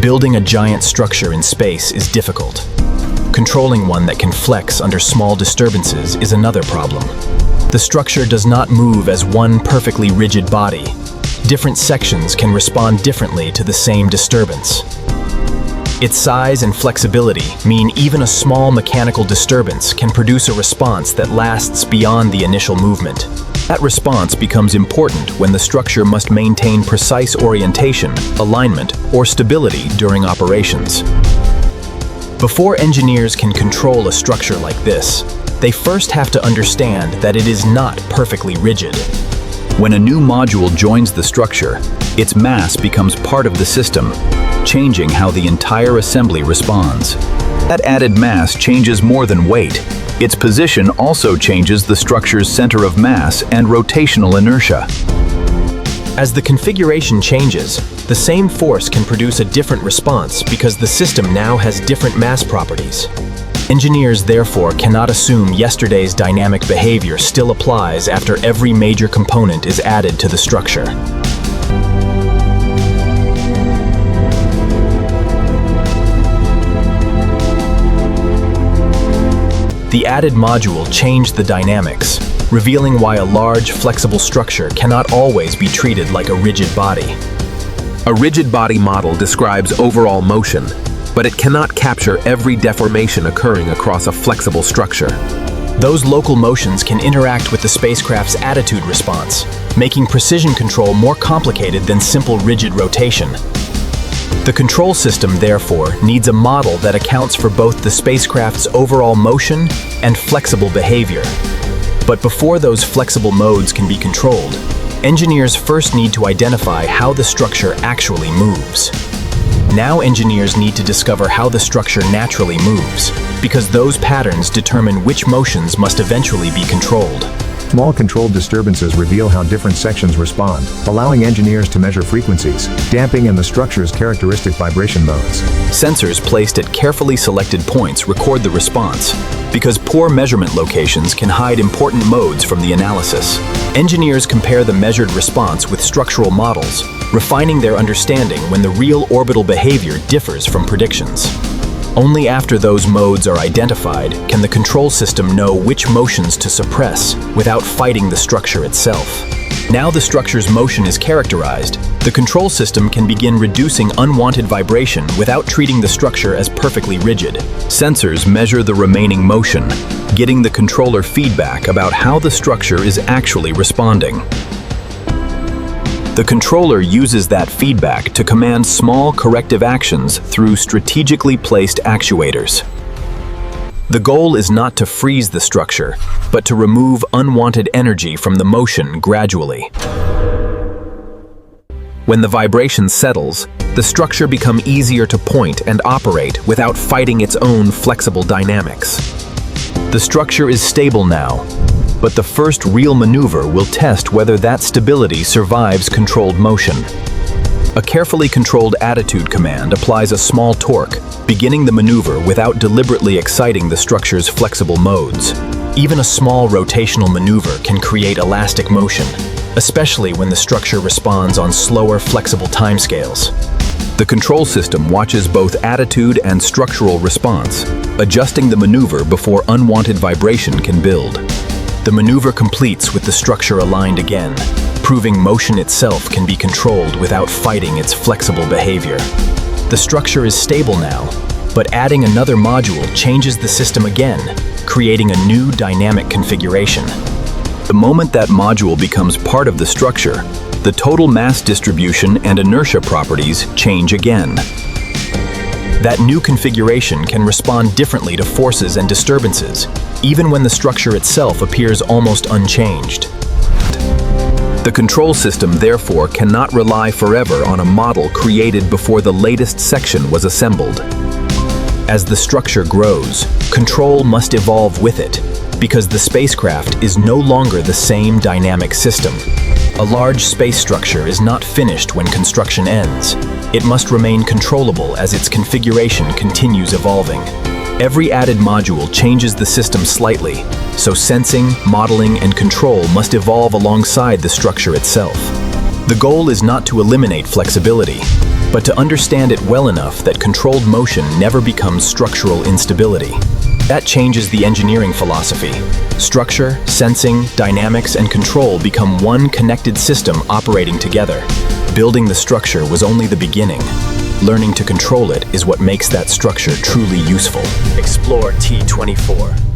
Building a giant structure in space is difficult. Controlling one that can flex under small disturbances is another problem. The structure does not move as one perfectly rigid body. Different sections can respond differently to the same disturbance. Its size and flexibility mean even a small mechanical disturbance can produce a response that lasts beyond the initial movement. That response becomes important when the structure must maintain precise orientation, alignment, or stability during operations. Before engineers can control a structure like this, they first have to understand that it is not perfectly rigid. When a new module joins the structure, its mass becomes part of the system, changing how the entire assembly responds. That added mass changes more than weight. Its position also changes the structure's center of mass and rotational inertia. As the configuration changes, the same force can produce a different response because the system now has different mass properties. Engineers therefore cannot assume yesterday's dynamic behavior still applies after every major component is added to the structure. The added module changed the dynamics, revealing why a large, flexible structure cannot always be treated like a rigid body. A rigid body model describes overall motion, but it cannot capture every deformation occurring across a flexible structure. Those local motions can interact with the spacecraft's attitude response, making precision control more complicated than simple rigid rotation. The control system, therefore, needs a model that accounts for both the spacecraft's overall motion and flexible behavior. But before those flexible modes can be controlled, engineers first need to identify how the structure actually moves. Now engineers need to discover how the structure naturally moves, because those patterns determine which motions must eventually be controlled. Small controlled disturbances reveal how different sections respond, allowing engineers to measure frequencies, damping, and the structure's characteristic vibration modes. Sensors placed at carefully selected points record the response, because poor measurement locations can hide important modes from the analysis. Engineers compare the measured response with structural models, refining their understanding when the real orbital behavior differs from predictions. Only after those modes are identified can the control system know which motions to suppress without fighting the structure itself. Now the structure's motion is characterized, the control system can begin reducing unwanted vibration without treating the structure as perfectly rigid. Sensors measure the remaining motion, getting the controller feedback about how the structure is actually responding. The controller uses that feedback to command small corrective actions through strategically placed actuators. The goal is not to freeze the structure, but to remove unwanted energy from the motion gradually. When the vibration settles, the structure becomes easier to point and operate without fighting its own flexible dynamics. The structure is stable now, but the first real maneuver will test whether that stability survives controlled motion. A carefully controlled attitude command applies a small torque, beginning the maneuver without deliberately exciting the structure's flexible modes. Even a small rotational maneuver can create elastic motion, especially when the structure responds on slower, flexible timescales. The control system watches both attitude and structural response, adjusting the maneuver before unwanted vibration can build. The maneuver completes with the structure aligned again, proving motion itself can be controlled without fighting its flexible behavior. The structure is stable now, but adding another module changes the system again, creating a new dynamic configuration. The moment that module becomes part of the structure, the total mass distribution and inertia properties change again. That new configuration can respond differently to forces and disturbances, even when the structure itself appears almost unchanged. The control system therefore cannot rely forever on a model created before the latest section was assembled. As the structure grows, control must evolve with it, because the spacecraft is no longer the same dynamic system. A large space structure is not finished when construction ends. It must remain controllable as its configuration continues evolving. Every added module changes the system slightly, so sensing, modeling, and control must evolve alongside the structure itself. The goal is not to eliminate flexibility, but to understand it well enough that controlled motion never becomes structural instability. That changes the engineering philosophy. Structure, sensing, dynamics, and control become one connected system operating together. Building the structure was only the beginning. Learning to control it is what makes that structure truly useful. Explore T24.